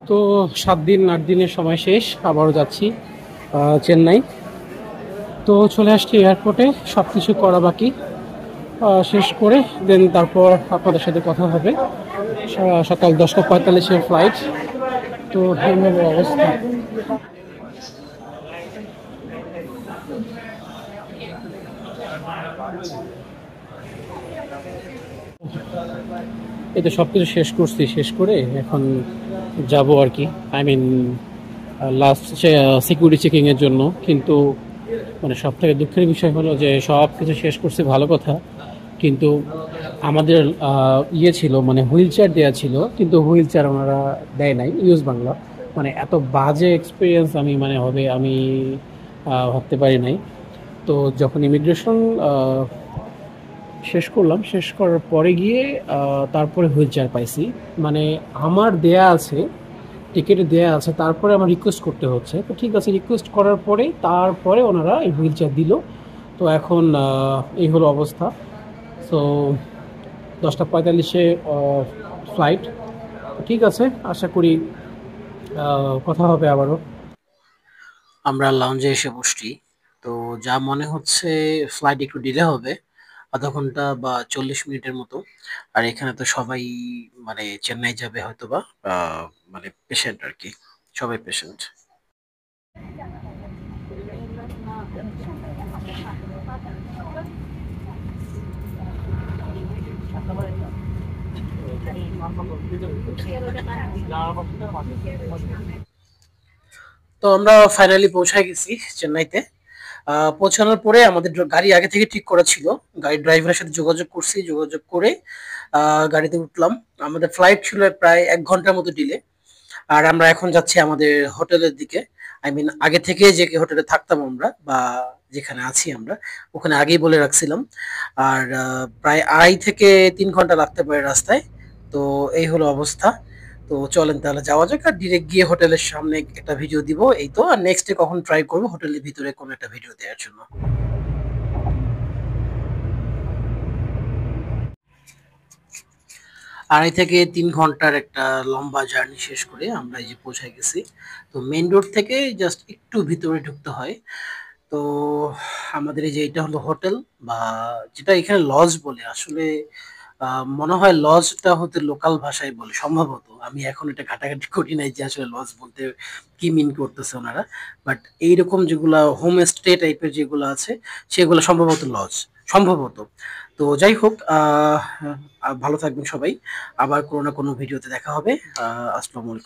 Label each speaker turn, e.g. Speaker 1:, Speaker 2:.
Speaker 1: তো 7 দিন 8 দিনের সময় শেষ, আবারও যাচ্ছি চেন্নাই। তো চলে আসছি এয়ারপোর্টে, সব কিছু করা বাকি শেষ করে দেন তারপর আপনাদের সাথে কথা হবে। সকাল 10:45-এর ফ্লাইট। তো এই হলো অবস্থা। এই তো সব কিছু শেষ করছি, শেষ করে এখন যাব আর কি। আই মিন লাস্ট সিকিউরিটি চেকিংয়ের জন্য। কিন্তু মানে সব থেকে দুঃখের বিষয় হলো যে সব কিছু শেষ করছি ভালো কথা, কিন্তু আমাদের ইয়ে ছিল, মানে হুইল চেয়ার দেওয়া ছিল, কিন্তু হুইল চেয়ার ওনারা দেয় নাই। ইউএস বাংলা, মানে এত বাজে এক্সপিরিয়েন্স আমি মানে হবে আমি ভাবতে পারি নাই। তো যখন ইমিগ্রেশন শেষ করলাম, শেষ করার পরে গিয়ে তারপরে হুইল চেয়ার পাইছি। মানে আমার দেয়া আছে, টিকিটে দেয়া আছে, তারপরে আমার রিকোয়েস্ট করতে হচ্ছে। তো ঠিক আছে, রিকোয়েস্ট করার পরে তারপরে ওনারা এই হুইল চেয়ার দিল। তো এখন এই হলো অবস্থা। সো 10:45-এ ফ্লাইট। ঠিক আছে, আশা করি কথা হবে আবারও। আমরা লাউঞ্জে এসে বসছি। তো যা মনে হচ্ছে ফ্লাইট একটু ডিলে হবে, আধা ঘন্টা বা 40 মিনিটের মতো। আর এখানে তো সবাই মানে চেন্নাই যাবে হয়তো বা, মানে পেশেন্ট আর কি, সবাই পেশেন্ট। তো আমরা ফাইনালি পৌঁছায় গেছি চেন্নাইতে। পৌঁছানোর পরে আমাদের গাড়ি আগে থেকে ঠিক করা ছিল। গাড়ির ড্রাইভারের সাথে যোগাযোগ করছি, যোগাযোগ করে গাড়িতে উঠলাম। আমাদের ফ্লাইট ছিল প্রায় 1 ঘন্টার মতো ডিলে। আর আমরা এখন যাচ্ছি আমাদের হোটেলের দিকে। আই মিন আগে থেকে যে হোটেলে থাকতাম আমরা, বা যেখানে আছি আমরা, ওখানে আগেই বলে রাখছিলাম। আর প্রায় 2.5 থেকে 3 ঘন্টা লাগতে পারে রাস্তায়। তো এই হলো অবস্থা। তো চলেন তাহলে যাওয়া যাক, আর ডিরেক্ট গিয়ে হোটেলের সামনে একটা ভিডিও দিব এই তো। আর নেক্সট ডে কখন ট্রাই করবো হোটেলের ভিতরে কোনো একটা ভিডিও দেওয়ার জন্য। 2.5 থেকে 3 ঘন্টার একটা লম্বা জার্নি শেষ করে আমরা এই যে পৌঁছে গেছি। তো মেইন রোড থেকে জাস্ট একটু ভিতরে ঢুকতে হয়। তো আমাদের এই যে এটা হলো হোটেল, বা যেটা এখানে লজ বলে আসলে। মনে হয় লজটা হতে লোকাল ভাষায় বলে সম্ভবত। আমি এখন এটা ঘাটাঘাটি করি নাই যে আসলে লজ বলতে কি মিন করতেছে ওনারা। বাট এইরকম যেগুলা হোম স্টে টাইপের যেগুলো আছে, সেগুলো সম্ভবত লজ, সম্ভবত। তো যাই হোক, ভালো থাকবেন সবাই। আবার কোনো না কোনো ভিডিওতে দেখা হবে। আসসালামু আলাইকুম।